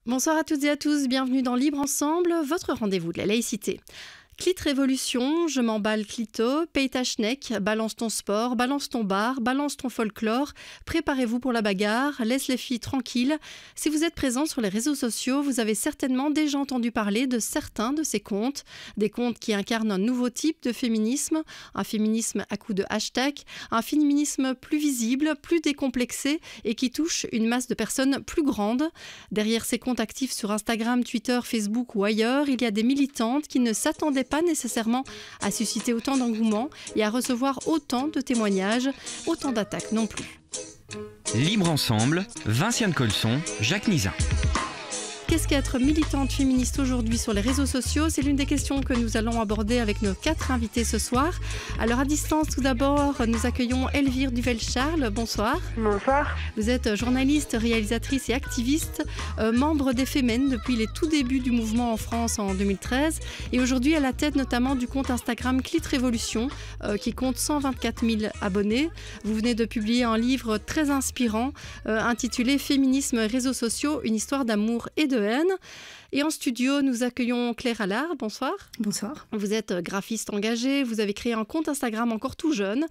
Bonsoir à toutes et à tous, bienvenue dans Libre Ensemble, votre rendez-vous de la laïcité. Clit Révolution, Je m'emballe Clito, Paye ta schneck, Balance ton sport, balance ton bar, balance ton folklore, préparez-vous pour la bagarre, laisse les filles tranquilles. Si vous êtes présent sur les réseaux sociaux, vous avez certainement déjà entendu parler de certains de ces comptes, des comptes qui incarnent un nouveau type de féminisme, un féminisme à coups de hashtag, un féminisme plus visible, plus décomplexé et qui touche une masse de personnes plus grande. Derrière ces comptes actifs sur Instagram, Twitter, Facebook ou ailleurs, il y a des militantes qui ne s'attendaient pas nécessairement à susciter autant d'engouement et à recevoir autant de témoignages, autant d'attaques non plus. Libre Ensemble, Vinciane Colson, Jacques Nizin. Qu'est-ce qu'être militante féministe aujourd'hui sur les réseaux sociaux? C'est l'une des questions que nous allons aborder avec nos 4 invités ce soir. Alors à distance, tout d'abord, nous accueillons Elvire Duvel-Charles. Bonsoir. Bonsoir. Vous êtes journaliste, réalisatrice et activiste, membre des Femmes depuis les tout débuts du mouvement en France en 2013 et aujourd'hui à la tête notamment du compte Instagram Clit Révolution qui compte 124 000 abonnés. Vous venez de publier un livre très inspirant intitulé Féminisme et réseaux sociaux, une histoire d'amour et de haine. Et en studio, nous accueillons Claire Allard. Bonsoir. Bonsoir. Vous êtes graphiste engagée. Vous avez créé un compte Instagram encore tout jeune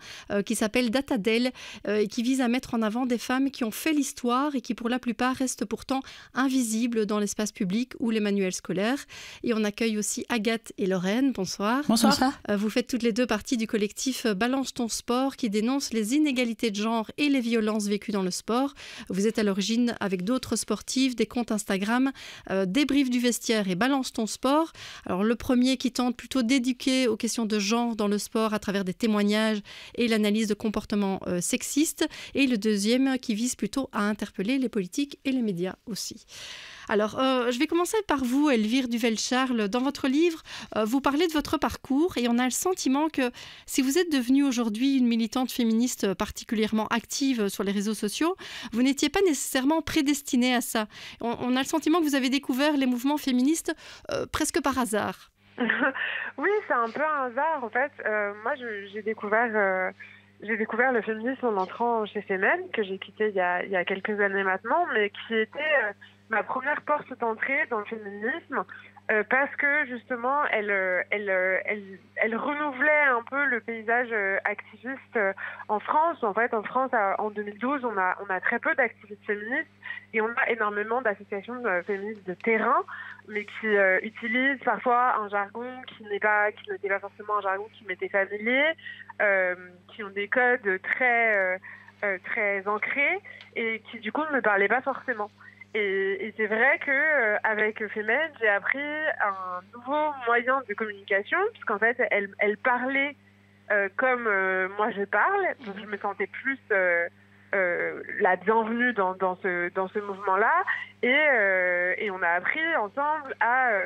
qui s'appelle Datadel et qui vise à mettre en avant des femmes qui ont fait l'histoire et qui pour la plupart restent pourtant invisibles dans l'espace public ou les manuels scolaires. Et on accueille aussi Agathe et Lorraine. Bonsoir. Bonsoir. Vous faites toutes les deux partie du collectif Balance ton sport qui dénonce les inégalités de genre et les violences vécues dans le sport. Vous êtes à l'origine avec d'autres sportifs des comptes Instagram Débrief du vestiaire et Balance ton sport. Alors le premier qui tente plutôt d'éduquer aux questions de genre dans le sport à travers des témoignages et l'analyse de comportements sexistes et le deuxième qui vise plutôt à interpeller les politiques et les médias aussi. Alors, je vais commencer par vous, Elvire Duvel-Charles. Dans votre livre, vous parlez de votre parcours et on a le sentiment que si vous êtes devenue aujourd'hui une militante féministe particulièrement active sur les réseaux sociaux, vous n'étiez pas nécessairement prédestinée à ça. On a le sentiment que vous avez découvert les mouvements féministes presque par hasard. Oui, c'est un peu un hasard en fait. Moi, j'ai découvert le féminisme en entrant chez Femen, que j'ai quitté il y a quelques années maintenant, mais qui était ma première porte d'entrée dans le féminisme parce que justement elle renouvelait un peu le paysage activiste en France. En fait, en France, en 2012, on a très peu d'activistes féministes et on a énormément d'associations féministes de terrain, mais qui utilisent parfois un jargon qui n'était pas forcément un jargon qui m'était familier, qui ont des codes très ancrés et qui du coup ne me parlaient pas forcément. Et c'est vrai que avec Femen, j'ai appris un nouveau moyen de communication, puisqu'en fait, elle parlait comme moi je parle, donc je me sentais plus la bienvenue dans ce mouvement-là, et on a appris ensemble à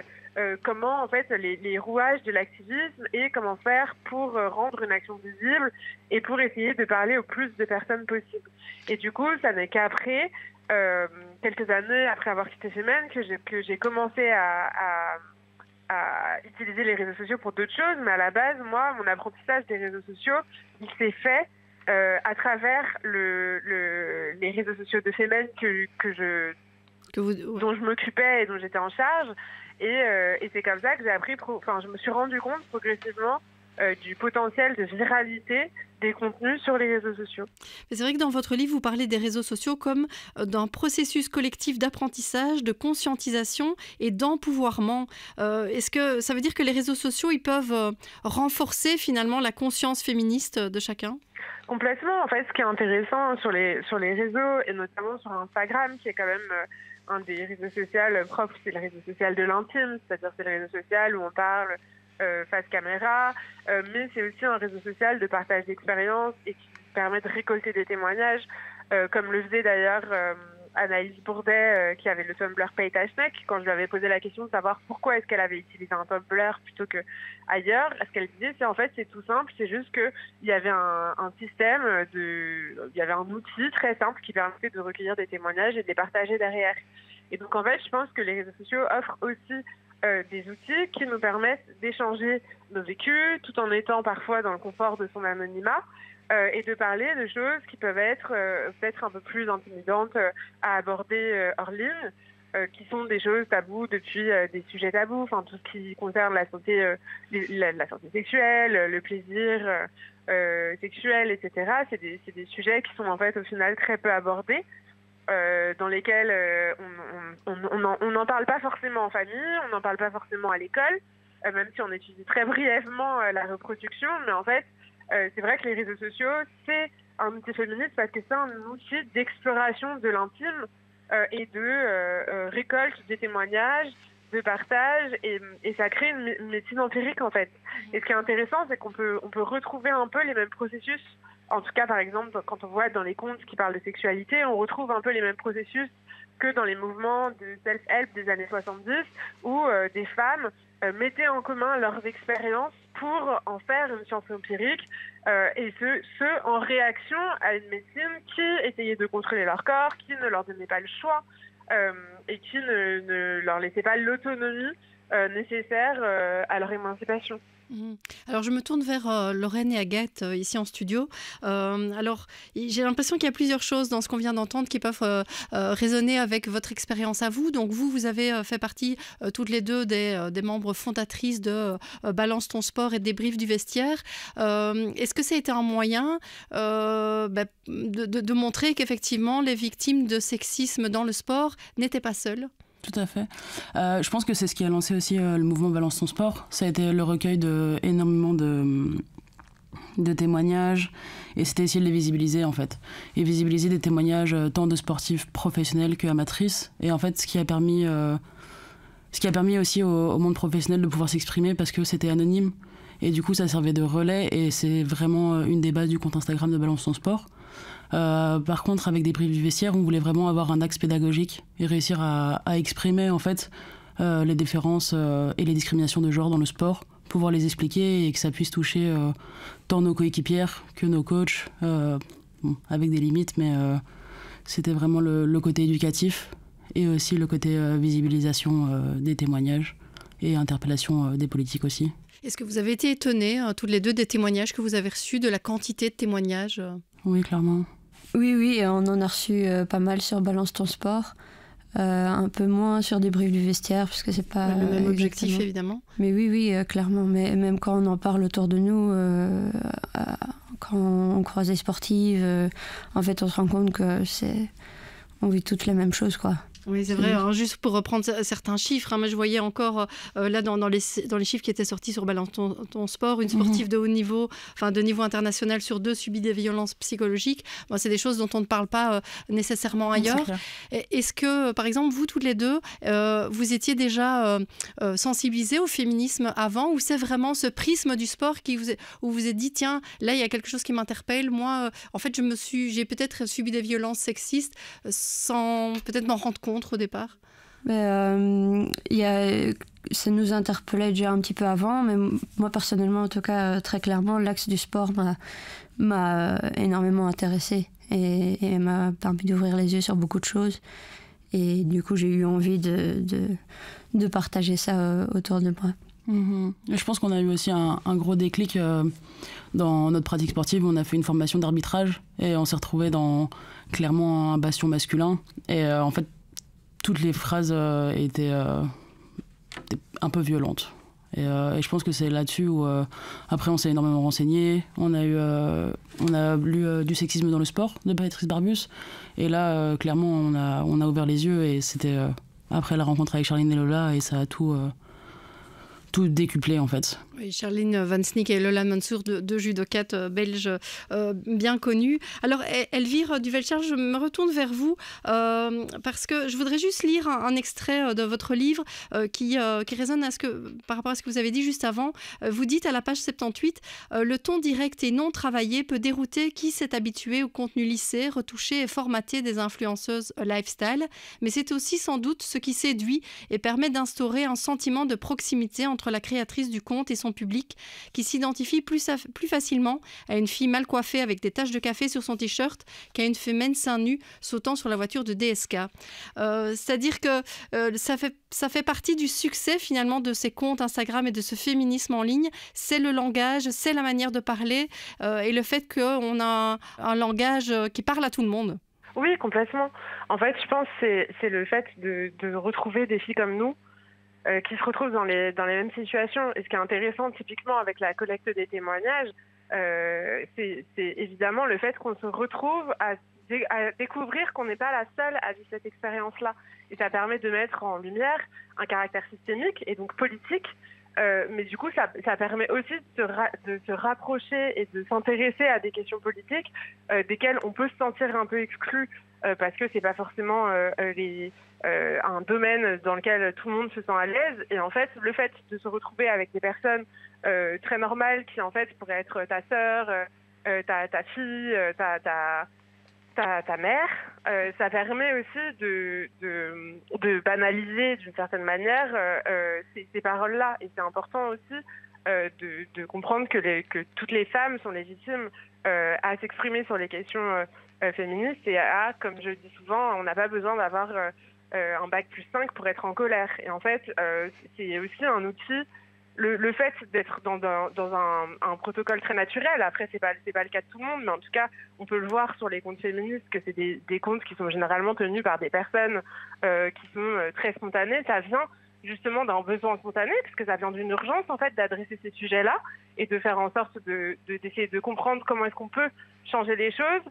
comment en fait les rouages de l'activisme et comment faire pour rendre une action visible et pour essayer de parler au plus de personnes possible. Et du coup, ça n'est qu'après quelques années après avoir quitté Femen que j'ai commencé à utiliser les réseaux sociaux pour d'autres choses, mais à la base, moi, mon apprentissage des réseaux sociaux, il s'est fait à travers les réseaux sociaux de Femen dont je m'occupais et dont j'étais en charge, et c'est comme ça que j'ai appris, je me suis rendu compte progressivement du potentiel de viralité des contenus sur les réseaux sociaux. Mais c'est vrai que dans votre livre, vous parlez des réseaux sociaux comme d'un processus collectif d'apprentissage, de conscientisation et d'empouvoirment. Est-ce que ça veut dire que les réseaux sociaux, ils peuvent renforcer finalement la conscience féministe de chacun ? Complètement. En fait, ce qui est intéressant sur les réseaux, et notamment sur Instagram, qui est quand même un des réseaux sociaux propres, c'est le réseau social de l'intime, c'est-à-dire c'est le réseau social où on parle face caméra, mais c'est aussi un réseau social de partage d'expériences et qui permet de récolter des témoignages, comme le faisait d'ailleurs Anaïs Bourdet, qui avait le Tumblr Paye ta schneck. Quand je lui avais posé la question de savoir pourquoi est-ce qu'elle avait utilisé un Tumblr plutôt que ailleurs, ce qu'elle disait, c'est en fait c'est tout simple, c'est juste que il y avait un système il y avait un outil très simple qui permettait de recueillir des témoignages et de les partager derrière. Et donc en fait, je pense que les réseaux sociaux offrent aussi des outils qui nous permettent d'échanger nos vécus tout en étant parfois dans le confort de son anonymat et de parler de choses qui peuvent être peut-être un peu plus intimidantes à aborder hors ligne. qui sont des choses taboues depuis des sujets tabous, enfin tout ce qui concerne la santé, la santé sexuelle, le plaisir sexuel, etc. C'est des sujets qui sont en fait au final très peu abordés, dans lesquels on n'en parle pas forcément en famille, on n'en parle pas forcément à l'école, même si on étudie très brièvement la reproduction, mais en fait c'est vrai que les réseaux sociaux, c'est un outil féministe parce que c'est un outil d'exploration de l'intime et de récolte des témoignages, de partage, et ça crée une médecine empirique en fait. Et ce qui est intéressant, c'est qu'on peut retrouver un peu les mêmes processus. En tout cas, par exemple, quand on voit dans les contes qui parlent de sexualité, on retrouve un peu les mêmes processus que dans les mouvements de self-help des années 70, où des femmes mettaient en commun leurs expériences pour en faire une science empirique, et ce en réaction à une médecine qui essayait de contrôler leur corps, qui ne leur donnait pas le choix, et qui ne leur laissait pas l'autonomie nécessaire à leur émancipation. Alors, je me tourne vers Lorraine et Agathe, ici en studio. Alors, j'ai l'impression qu'il y a plusieurs choses dans ce qu'on vient d'entendre qui peuvent résonner avec votre expérience à vous. Donc, vous avez fait partie, toutes les deux, des membres fondatrices de Balance ton sport et Débrief du vestiaire. Est-ce que ça a été un moyen de montrer qu'effectivement, les victimes de sexisme dans le sport n'étaient pas seules ? Tout à fait. Je pense que c'est ce qui a lancé aussi le mouvement Balance ton sport. Ça a été le recueil énormément de témoignages, et c'était essayer de les visibiliser en fait. Et visibiliser des témoignages tant de sportifs professionnels qu'amatrices. Et en fait, ce qui a permis aussi au monde professionnel de pouvoir s'exprimer parce que c'était anonyme. Et du coup, ça servait de relais, et c'est vraiment une des bases du compte Instagram de Balance ton sport. Par contre, avec Débrief du vestiaire, on voulait vraiment avoir un axe pédagogique et réussir à exprimer en fait les différences et les discriminations de genre dans le sport, pouvoir les expliquer et que ça puisse toucher tant nos coéquipières que nos coachs, avec des limites, mais c'était vraiment le côté éducatif et aussi le côté visibilisation des témoignages et interpellation des politiques aussi. Est-ce que vous avez été étonnées, toutes les deux, des témoignages que vous avez reçus, de la quantité de témoignages ? Oui, clairement. Oui, on en a reçu pas mal sur Balance ton sport, un peu moins sur Débrief du vestiaire, parce que c'est pas le même objectif, exactement. évidemment. Mais oui, clairement. Mais même quand on en parle autour de nous, quand on croise des sportives, en fait, on se rend compte que on vit toutes les mêmes choses, quoi. Oui, c'est vrai. Alors, juste pour reprendre certains chiffres, mais je voyais encore là dans les chiffres qui étaient sortis sur Balance ton sport, une sportive de haut niveau, enfin de niveau international sur 2 subit des violences psychologiques. Bon, c'est des choses dont on ne parle pas nécessairement ailleurs. Est-ce que, par exemple, vous toutes les deux, vous étiez déjà sensibilisées au féminisme avant, ou c'est vraiment ce prisme du sport où vous êtes dit, tiens, là il y a quelque chose qui m'interpelle. Moi, en fait, j'ai peut-être subi des violences sexistes sans peut-être m'en rendre compte au départ? Ça nous interpellait déjà un petit peu avant, mais moi personnellement, en tout cas, très clairement, l'axe du sport m'a énormément intéressée et m'a permis d'ouvrir les yeux sur beaucoup de choses. Et du coup, j'ai eu envie de partager ça autour de moi. Et je pense qu'on a eu aussi un gros déclic dans notre pratique sportive. On a fait une formation d'arbitrage et on s'est retrouvés dans clairement un bastion masculin. Et en fait, toutes les phrases étaient un peu violentes. Et je pense que c'est là-dessus où après on s'est énormément renseigné. On a lu du sexisme dans le sport de Patrice Barbus. Et là, clairement, on a ouvert les yeux, et c'était après la rencontre avec Charline et Lola, et ça a tout décuplé en fait. Oui, Charline Van Snick et Lola Mansour, deux judokates belges bien connues. Alors Elvire Duvelchar, je me retourne vers vous parce que je voudrais juste lire un extrait de votre livre qui résonne par rapport à ce que vous avez dit juste avant. Vous dites à la page 78 le ton direct et non travaillé peut dérouter qui s'est habitué au contenu lissé, retouché et formaté des influenceuses lifestyle, mais c'est aussi sans doute ce qui séduit et permet d'instaurer un sentiment de proximité entre la créatrice du compte et son public, qui s'identifie plus facilement à une fille mal coiffée avec des taches de café sur son t-shirt qu'à une fémène seins nus sautant sur la voiture de DSK. C'est-à-dire que ça fait partie du succès finalement de ces comptes Instagram et de ce féminisme en ligne. C'est le langage, c'est la manière de parler et le fait qu'on a un langage qui parle à tout le monde. Oui, complètement. En fait, je pense que c'est le fait de retrouver des filles comme nous qui se retrouvent dans les mêmes situations. Et ce qui est intéressant, typiquement, avec la collecte des témoignages, c'est évidemment le fait qu'on se retrouve à découvrir qu'on n'est pas la seule à vivre cette expérience-là. Et ça permet de mettre en lumière un caractère systémique et donc politique. Mais du coup, ça permet aussi de se rapprocher et de s'intéresser à des questions politiques desquelles on peut se sentir un peu exclu parce que c'est pas forcément un domaine dans lequel tout le monde se sent à l'aise. Et en fait, le fait de se retrouver avec des personnes très normales qui en fait pourraient être ta sœur, ta fille, ta mère, ça permet aussi de banaliser d'une certaine manière ces paroles-là. Et c'est important aussi de comprendre que toutes les femmes sont légitimes à s'exprimer sur les questions féministes et comme je dis souvent, on n'a pas besoin d'avoir un bac +5 pour être en colère. Et en fait, c'est aussi un outil. Le fait d'être dans un protocole très naturel, après c'est pas le cas de tout le monde, mais en tout cas on peut le voir sur les comptes féministes que c'est des comptes qui sont généralement tenus par des personnes qui sont très spontanées. Ça vient justement d'un besoin spontané, parce que ça vient d'une urgence en fait d'adresser ces sujets-là et de faire en sorte d'essayer de comprendre comment est-ce qu'on peut changer les choses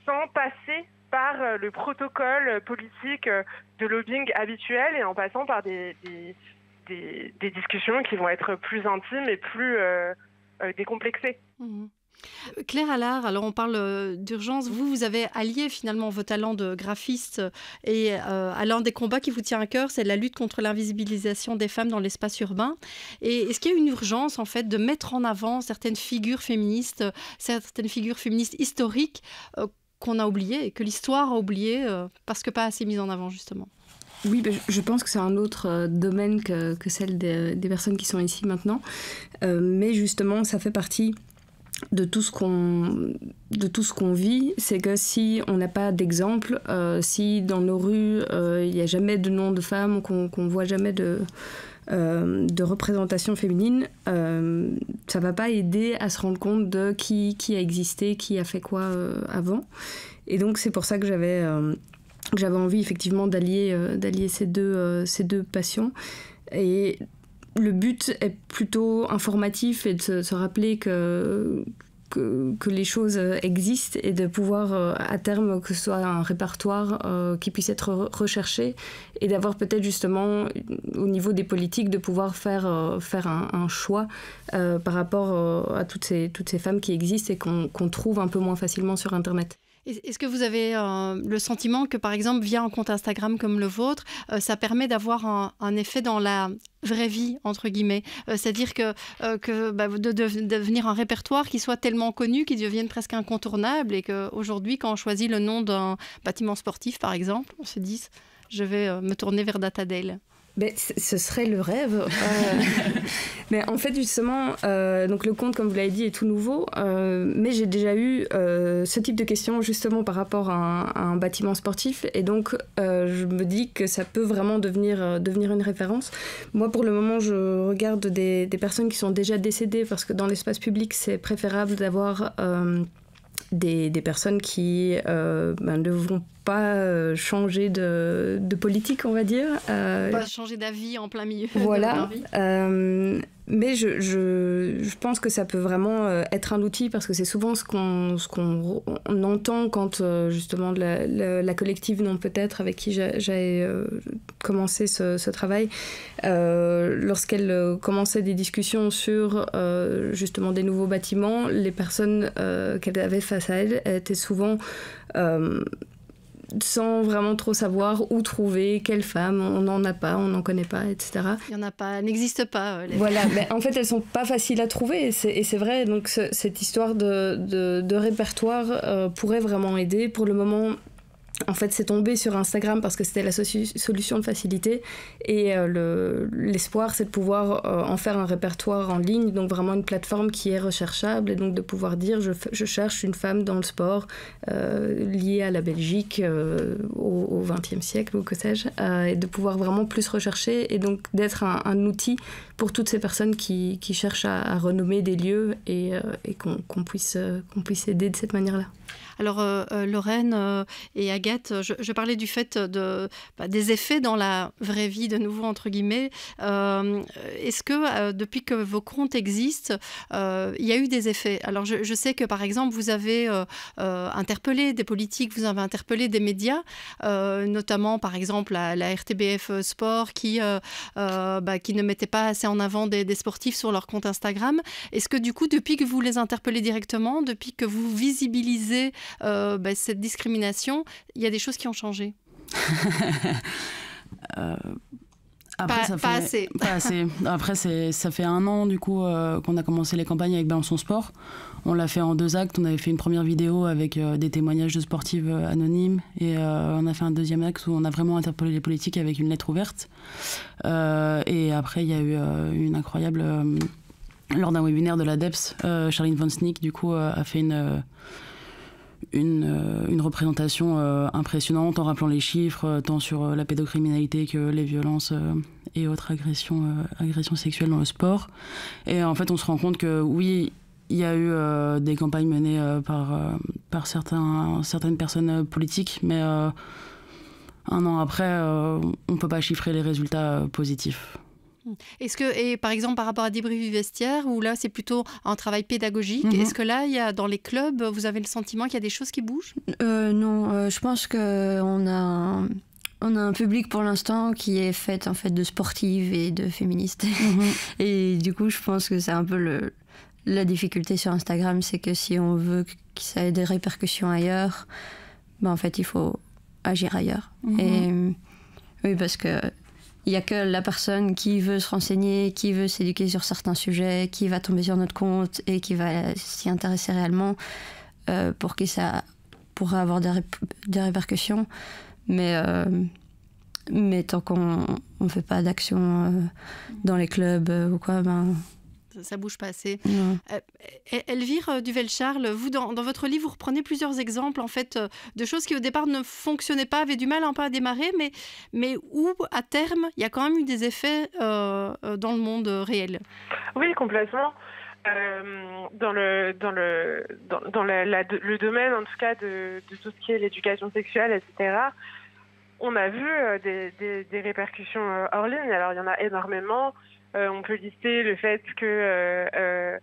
sans passer par le protocole politique de lobbying habituel et en passant par des discussions qui vont être plus intimes et plus décomplexées. Mmh. Claire Allard, alors on parle d'urgence. Vous avez allié finalement vos talents de graphiste et à l'un des combats qui vous tient à cœur, c'est la lutte contre l'invisibilisation des femmes dans l'espace urbain. Et est-ce qu'il y a une urgence en fait de mettre en avant certaines figures féministes historiques qu'on a oubliées et que l'histoire a oubliées parce que pas assez mises en avant justement? Oui, je pense que c'est un autre domaine que celle des personnes qui sont ici maintenant. Mais justement, ça fait partie de tout ce qu'on vit. C'est que si on n'a pas d'exemple, si dans nos rues, il n'y a jamais de nom de femmes, qu'on ne voit jamais de représentation féminine, ça ne va pas aider à se rendre compte de qui a existé, qui a fait quoi avant. Et donc, c'est pour ça que j'avais envie effectivement d'allier ces deux passions. Et le but est plutôt informatif et de se rappeler que les choses existent et de pouvoir à terme que ce soit un répertoire qui puisse être recherché et d'avoir peut-être justement au niveau des politiques de pouvoir faire un choix par rapport à toutes ces femmes qui existent et qu'on trouve un peu moins facilement sur Internet. Est-ce que vous avez le sentiment que, par exemple, via un compte Instagram comme le vôtre, ça permet d'avoir un effet dans la vraie vie, entre guillemets, c'est-à-dire que de devenir un répertoire qui soit tellement connu, qui devienne presque incontournable et qu'aujourd'hui, quand on choisit le nom d'un bâtiment sportif, par exemple, on se dise « je vais me tourner vers Datadale ». Ben, ce serait le rêve. Mais en fait, justement, donc le compte, comme vous l'avez dit, est tout nouveau. Mais j'ai déjà eu ce type de questions, justement, par rapport à un bâtiment sportif. Et donc, je me dis que ça peut vraiment devenir une référence. Moi, pour le moment, je regarde des personnes qui sont déjà décédées, parce que dans l'espace public, c'est préférable d'avoir des personnes qui ne vont pas changer de politique, on va dire. Pas changer d'avis en plein milieu. Voilà. Mais je pense que ça peut vraiment être un outil parce que c'est souvent ce qu'on entend quand justement la collective Non Peut-être avec qui j'ai commencé ce travail, lorsqu'elle commençait des discussions sur justement des nouveaux bâtiments, les personnes qu'elle avait face à elle étaient souvent sans vraiment trop savoir où trouver, quelle femme, on n'en a pas, on n'en connaît pas, etc. Il n'y en a pas, n'existe pas. Voilà, mais en fait elles ne sont pas faciles à trouver et c'est vrai, donc cette histoire de répertoire pourrait vraiment aider. Pour le moment, en fait, c'est tombé sur Instagram parce que c'était la solution de facilité et l'espoir, c'est de pouvoir en faire un répertoire en ligne, donc vraiment une plateforme qui est recherchable et donc de pouvoir dire je cherche une femme dans le sport liée à la Belgique au XXe siècle ou que sais-je, et de pouvoir vraiment plus rechercher et donc d'être un outil pour toutes ces personnes qui cherchent à renommer des lieux et qu'on puisse aider de cette manière-là. Alors Lorraine et Agathe, je parlais du fait des effets dans la vraie vie, de nouveau entre guillemets. Est-ce que depuis que vos comptes existent, il y a eu des effets? Alors je sais que par exemple vous avez interpellé des politiques, vous avez interpellé des médias, notamment par exemple la RTBF Sport qui ne mettait pas assez en avant des sportifs sur leur compte Instagram. Est-ce que du coup, depuis que vous les interpellez directement, depuis que vous visibilisez cette discrimination, il y a des choses qui ont changé? Après, pas assez. Après, ça fait 1 an du coup qu'on a commencé les campagnes avec Balançons Sport. On l'a fait en 2 actes. On avait fait une première vidéo avec des témoignages de sportives anonymes et on a fait un 2e acte où on a vraiment interpellé les politiques avec une lettre ouverte. Et après, il y a eu une incroyable... lors d'un webinaire de l'ADEPS, Charline Von Sneek du coup a fait une représentation impressionnante en rappelant les chiffres tant sur la pédocriminalité que les violences et autres agressions sexuelles dans le sport. Et en fait, on se rend compte que oui, il y a eu des campagnes menées par certaines personnes politiques, mais 1 an après, on ne peut pas chiffrer les résultats positifs. Est-ce que, et par exemple par rapport à Débrief du vestiaire, où là c'est plutôt un travail pédagogique, est-ce que là, dans les clubs, vous avez le sentiment qu'il y a des choses qui bougent? Non, je pense qu'on a un public pour l'instant qui est fait en fait de sportives et de féministes. Et du coup, je pense que c'est un peu la difficulté sur Instagram, c'est que si on veut que ça ait des répercussions ailleurs, en fait, il faut agir ailleurs. Et oui, parce que il n'y a que la personne qui veut se renseigner, qui veut s'éduquer sur certains sujets, qui va tomber sur notre compte et qui va s'y intéresser réellement pour qui ça pourrait avoir des répercussions. Mais tant qu'on ne fait pas d'action dans les clubs ou quoi, ça bouge pas assez. Elvire Duvel-Charles, vous, dans votre livre, vous reprenez plusieurs exemples en fait, de choses qui au départ ne fonctionnaient pas, avaient du mal un peu à démarrer, mais où, à terme, il y a quand même eu des effets dans le monde réel. Oui, complètement. Dans le domaine, en tout cas, de tout ce qui est l'éducation sexuelle, etc., on a vu des répercussions hors ligne. Alors, il y en a énormément. On peut lister le fait que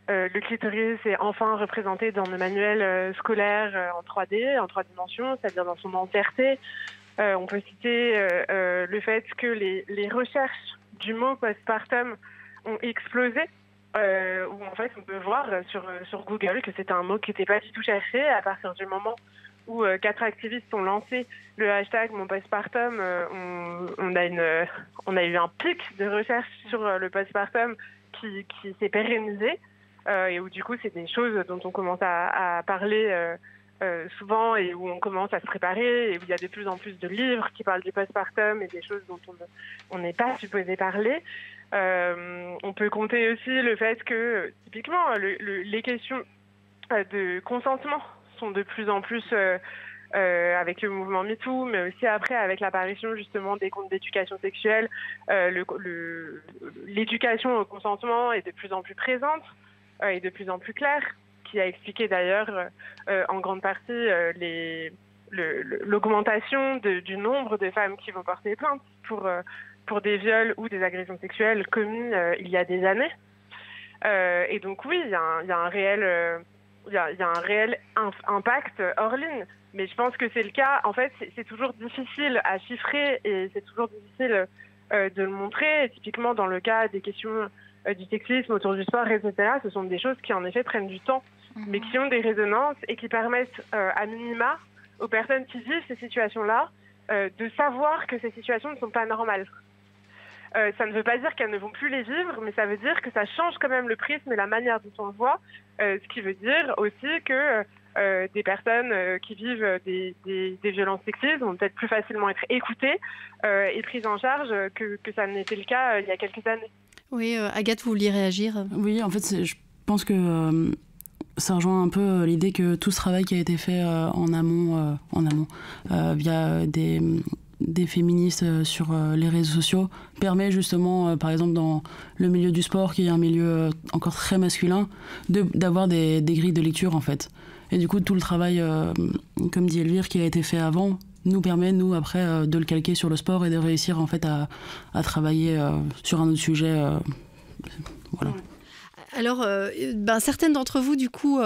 le clitoris est enfin représenté dans le manuel scolaire en 3D, en 3 dimensions, c'est-à-dire dans son entièreté. On peut citer le fait que les recherches du mot postpartum ont explosé, où en fait on peut voir sur Google que c'était un mot qui n'était pas du tout cherché à partir du moment où 4 activistes ont lancé le hashtag mon postpartum. On a eu un pic de recherche sur le postpartum qui s'est pérennisé et où du coup c'est des choses dont on commence à parler souvent et où on commence à se préparer et où il y a de plus en plus de livres qui parlent du postpartum et des choses dont on n'est pas supposé parler. On peut compter aussi le fait que typiquement les questions de consentement sont de plus en plus avec le mouvement MeToo, mais aussi après avec l'apparition justement des comptes d'éducation sexuelle, l'éducation au consentement est de plus en plus présente et de plus en plus claire, qui a expliqué d'ailleurs en grande partie l'augmentation du nombre de femmes qui vont porter plainte pour des viols ou des agressions sexuelles commis il y a des années. Et donc oui, il y a un réel impact hors ligne. Mais je pense que c'est le cas. En fait, c'est toujours difficile à chiffrer et c'est toujours difficile de le montrer. Et typiquement, dans le cas des questions du sexisme autour du sport, etc., ce sont des choses qui, en effet, prennent du temps, mais qui ont des résonances et qui permettent, à minima, aux personnes qui vivent ces situations-là, de savoir que ces situations ne sont pas normales. Ça ne veut pas dire qu'elles ne vont plus les vivre, mais ça veut dire que ça change quand même le prisme et la manière dont on le voit, ce qui veut dire aussi que des personnes qui vivent des violences sexistes vont peut-être plus facilement être écoutées et prises en charge que ça n'était le cas il y a quelques années. Oui, Agathe, vous vouliez réagir? Oui, en fait, je pense que ça rejoint un peu l'idée que tout ce travail qui a été fait en amont via des féministes sur les réseaux sociaux permet justement, par exemple dans le milieu du sport, qui est un milieu encore très masculin, d'avoir des grilles de lecture en fait. Et du coup, tout le travail, comme dit Elvire, qui a été fait avant, nous permet, nous, après, de le calquer sur le sport et de réussir, en fait, à travailler sur un autre sujet. Voilà. Alors, certaines d'entre vous, du coup,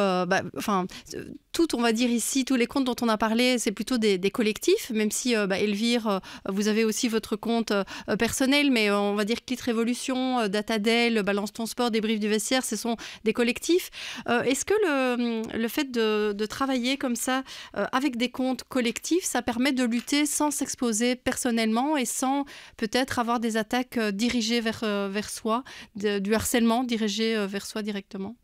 toutes, on va dire ici, tous les comptes dont on a parlé, c'est plutôt des collectifs, même si, Elvire, vous avez aussi votre compte personnel, mais on va dire Clit Révolution, Datadel, Balance ton sport, Débrief du vestiaire, ce sont des collectifs. Est-ce que le fait de travailler comme ça, avec des comptes collectifs, ça permet de lutter sans s'exposer personnellement et sans peut-être avoir des attaques dirigées vers soi, du harcèlement dirigé vers soi directement?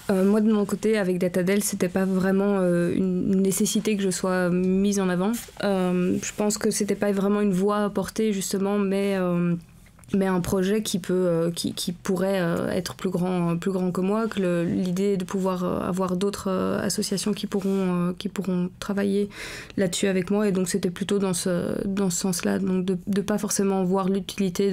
Moi, de mon côté, avec Datadel, c'était pas vraiment une nécessité que je sois mise en avant. Je pense que c'était pas vraiment une voix à porter, justement, mais un projet qui pourrait être plus grand que moi, que l'idée de pouvoir avoir d'autres associations qui pourront travailler là-dessus avec moi. Et donc, c'était plutôt dans ce sens-là, donc de pas forcément voir l'utilité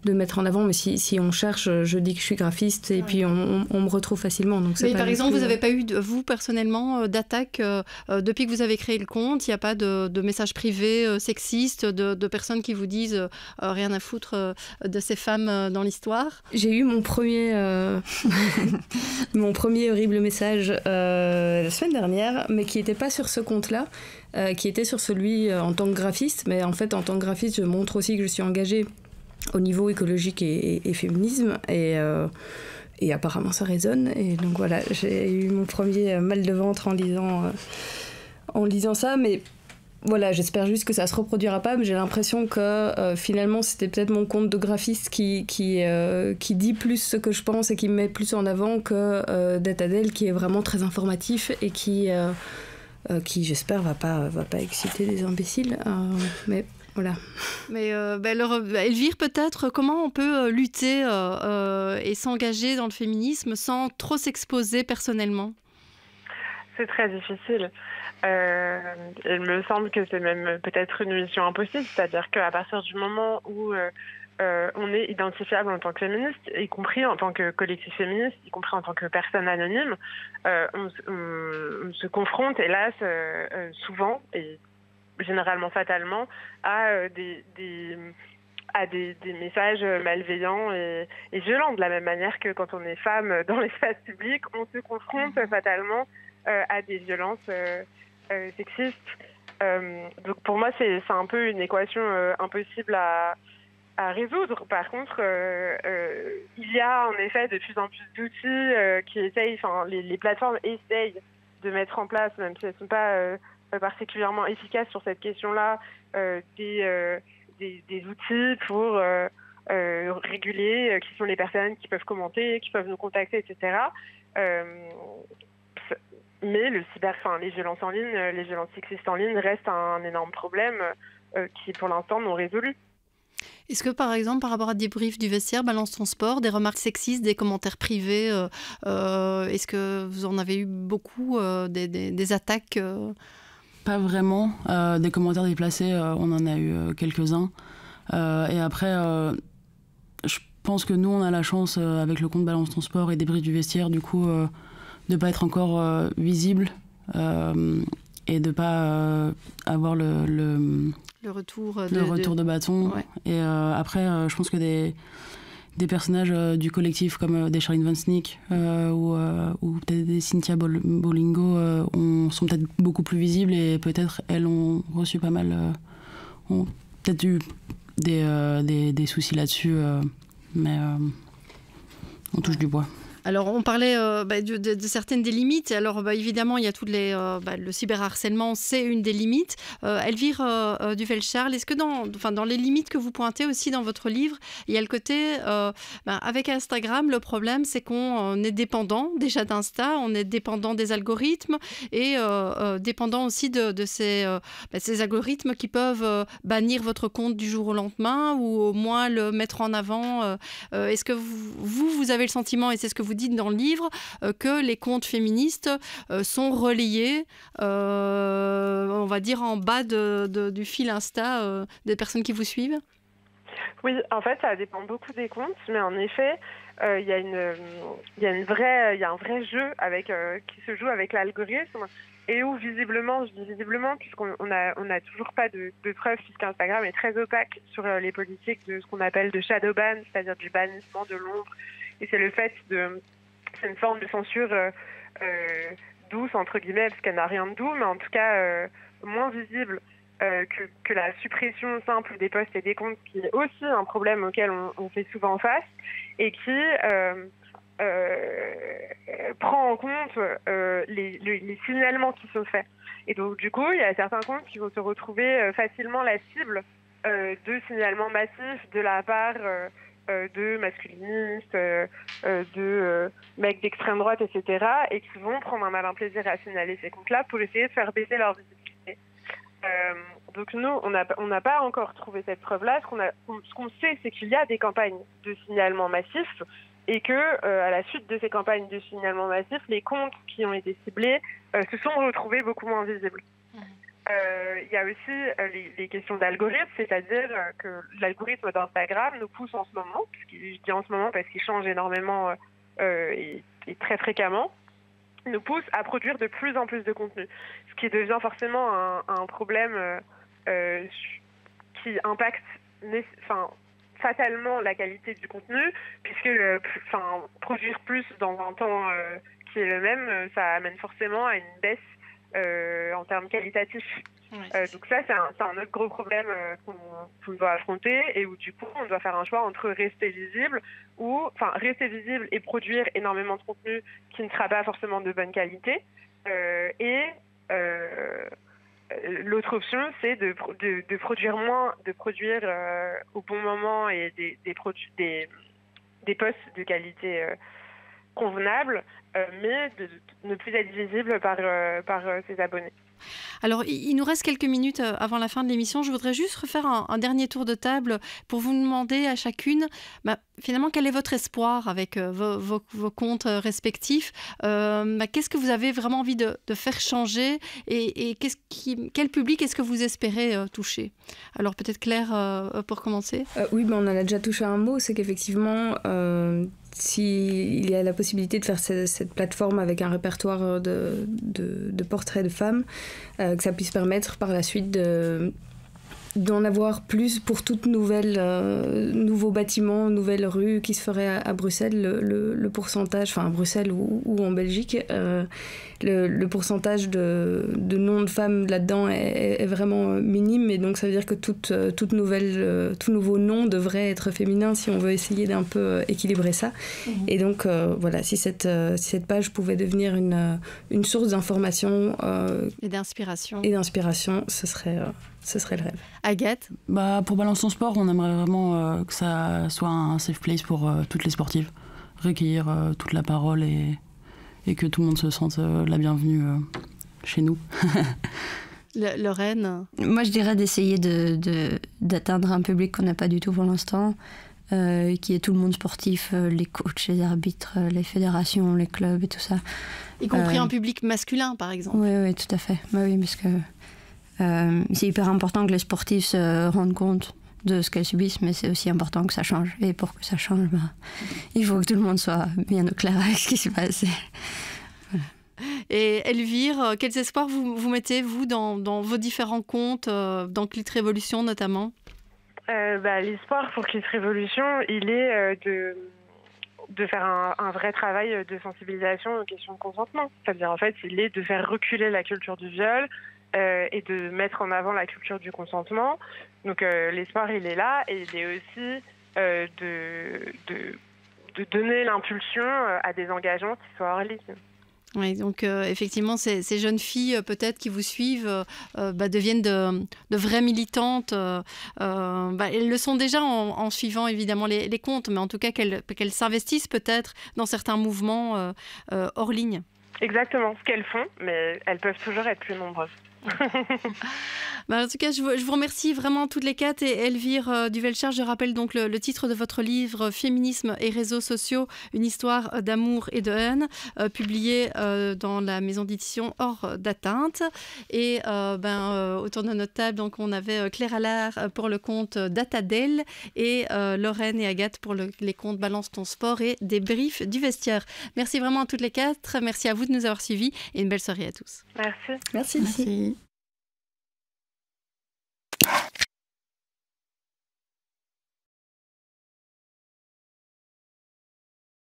de mettre en avant, mais si on cherche, je dis que je suis graphiste et puis on me retrouve facilement. Donc mais par exemple, vous n'avez pas eu, vous personnellement, d'attaque depuis que vous avez créé le compte? Il n'y a pas de messages privés sexistes, de personnes qui vous disent rien à foutre de ces femmes dans l'histoire? J'ai eu mon premier horrible message la semaine dernière, mais qui n'était pas sur ce compte-là, qui était sur celui en tant que graphiste. Mais en fait, en tant que graphiste, je montre aussi que je suis engagée au niveau écologique et féminisme, et apparemment ça résonne, et donc voilà, j'ai eu mon premier mal de ventre en lisant ça, mais voilà, j'espère juste que ça se reproduira pas, mais j'ai l'impression que finalement c'était peut-être mon compte de graphiste qui dit plus ce que je pense et qui me met plus en avant que Datadel, qui est vraiment très informatif et qui j'espère va pas exciter des imbéciles, mais voilà. Mais Elvire, peut-être, comment on peut lutter et s'engager dans le féminisme sans trop s'exposer personnellement? C'est très difficile. Il me semble que c'est même peut-être une mission impossible, c'est-à-dire qu'à partir du moment où on est identifiable en tant que féministe, y compris en tant que collectif féministe, y compris en tant que personne anonyme, on se confronte, hélas, souvent, et généralement fatalement, à des messages malveillants et violents, de la même manière que quand on est femme dans l'espace public, on se confronte fatalement à des violences sexistes. Donc pour moi, c'est un peu une équation impossible à résoudre. Par contre, il y a en effet de plus en plus d'outils qui essayent, les plateformes essayent de mettre en place, même si elles ne sont pas particulièrement efficaces sur cette question-là, des outils pour réguler qui sont les personnes qui peuvent commenter, qui peuvent nous contacter, etc. Mais les violences en ligne, les violences sexistes en ligne restent un énorme problème qui, pour l'instant, non résolu. Est-ce que, par exemple, par rapport à Débrief du vestiaire, Balance ton sport, des remarques sexistes, des commentaires privés, est-ce que vous en avez eu beaucoup, des attaques Pas vraiment. Des commentaires déplacés, on en a eu quelques-uns. Et après, je pense que nous, on a la chance, avec le compte Balance ton sport et Débrief du vestiaire, du coup, de ne pas être encore visible et de ne pas avoir le retour de bâton. Ouais. Et après, je pense que des personnages du collectif comme des Charlene Van Snick ou peut-être des Cynthia Bolingo sont peut-être beaucoup plus visibles, et peut-être elles ont reçu pas mal, ont peut-être eu des soucis là-dessus, mais on touche du bois. Alors, on parlait de certaines des limites. Alors, évidemment, il y a toutes le cyberharcèlement, c'est une des limites. Elvire Duvel-Charles, est-ce que dans les limites que vous pointez aussi dans votre livre, il y a le côté, avec Instagram, le problème, c'est qu'on est dépendant déjà d'Insta, on est dépendant des algorithmes et dépendant aussi de ces algorithmes qui peuvent bannir votre compte du jour au lendemain ou au moins le mettre en avant. Est-ce que vous avez le sentiment, et c'est ce que vous dites dans le livre, que les comptes féministes sont relayés, on va dire, en bas du fil Insta des personnes qui vous suivent? Oui, en fait, ça dépend beaucoup des comptes, mais en effet, il y a un vrai jeu qui se joue avec l'algorithme et où visiblement, je dis visiblement, puisqu'on n'a toujours pas de preuves, puisqu'Instagram est très opaque sur les politiques de ce qu'on appelle de shadow ban, c'est-à-dire du bannissement de l'ombre. Et c'est c'est une forme de censure douce, entre guillemets, parce qu'elle n'a rien de doux, mais en tout cas moins visible que la suppression simple des posts et des comptes, qui est aussi un problème auquel on fait souvent face, et qui prend en compte les signalements qui sont faits. Et donc, du coup, il y a certains comptes qui vont se retrouver facilement la cible de signalements massifs de la part de masculinistes, de mecs d'extrême droite, etc., et qui vont prendre un malin plaisir à signaler ces comptes-là pour essayer de faire baisser leur visibilité. Donc nous, on n'a pas encore trouvé cette preuve-là. Ce qu'on sait, c'est qu'il y a des campagnes de signalement massif et que, à la suite de ces campagnes de signalement massif, les comptes qui ont été ciblés se sont retrouvés beaucoup moins visibles. Il y a aussi les questions d'algorithme, c'est-à-dire que l'algorithme d'Instagram nous pousse en ce moment, je dis en ce moment parce qu'il change énormément et très fréquemment, nous pousse à produire de plus en plus de contenu, ce qui devient forcément un problème qui impacte fatalement la qualité du contenu, puisque produire plus dans un temps qui est le même, ça amène forcément à une baisse en termes qualitatifs. Donc ça, c'est un autre gros problème qu'on doit affronter et où du coup, on doit faire un choix entre rester visible et produire énormément de contenu qui ne sera pas forcément de bonne qualité l'autre option, c'est de produire moins, de produire au bon moment et des posts de qualité convenable, mais de ne plus être visible par ses abonnés. Alors, il nous reste quelques minutes avant la fin de l'émission. Je voudrais juste refaire un dernier tour de table pour vous demander à chacune, finalement, quel est votre espoir avec vos comptes respectifs. Qu'est-ce que vous avez vraiment envie de faire changer et quel public est-ce que vous espérez toucher? Alors, peut-être Claire, pour commencer. Oui, on en a déjà touché un mot, c'est qu'effectivement, s'il y a la possibilité de faire cette plateforme avec un répertoire de portraits de femmes, que ça puisse permettre par la suite d'en avoir plus pour toute nouveau bâtiment, nouvelle rue qui se ferait à Bruxelles, le pourcentage, enfin à Bruxelles ou en Belgique, le pourcentage de noms de femmes là-dedans est vraiment minime, et donc ça veut dire que tout nouveau nom devrait être féminin si on veut essayer d'un peu équilibrer ça. Et donc voilà, si cette page pouvait devenir une source d'information et d'inspiration, ce serait le rêve. Agathe? Pour Balance ton sport, on aimerait vraiment que ça soit un safe place pour toutes les sportives. Recueillir toute la parole et que tout le monde se sente la bienvenue chez nous. Lorraine? Moi, je dirais d'essayer d'atteindre un public qu'on n'a pas du tout pour l'instant, qui est tout le monde sportif, les coachs, les arbitres, les fédérations, les clubs et tout ça. Y compris un public masculin, par exemple? Oui, tout à fait. Oui, parce que c'est hyper important que les sportifs se rendent compte de ce qu'elles subissent, mais c'est aussi important que ça change. Et pour que ça change, il faut que tout le monde soit bien au clair avec ce qui se passe. Voilà. Et Elvire, quels espoirs vous mettez, vous, dans vos différents comptes, dans Clit Révolution notamment? L'espoir pour Clit Révolution, il est de faire un vrai travail de sensibilisation aux questions de consentement. C'est-à-dire, en fait, il est de faire reculer la culture du viol, et de mettre en avant la culture du consentement. Donc l'espoir, il est là, et il est aussi de donner l'impulsion à des engagements qui soient hors ligne. Oui, donc effectivement, ces jeunes filles peut-être qui vous suivent deviennent de vraies militantes. Elles le sont déjà en suivant évidemment les comptes, mais en tout cas qu'elles s'investissent peut-être dans certains mouvements hors ligne. Exactement, ce qu'elles font, mais elles peuvent toujours être plus nombreuses. En tout cas, je vous remercie vraiment toutes les quatre. Et Elvire Duvelchar, je rappelle donc le titre de votre livre « Féminisme et réseaux sociaux, une histoire d'amour et de haine », publié dans la maison d'édition Hors d'atteinte. Et autour de notre table, donc, on avait Claire Allard pour le compte Datadel et Lorraine et Agathe pour les comptes Balance ton sport et Débrief du vestiaire. Merci vraiment à toutes les quatre. Merci à vous de nous avoir suivis et une belle soirée à tous. Merci. Merci. Merci.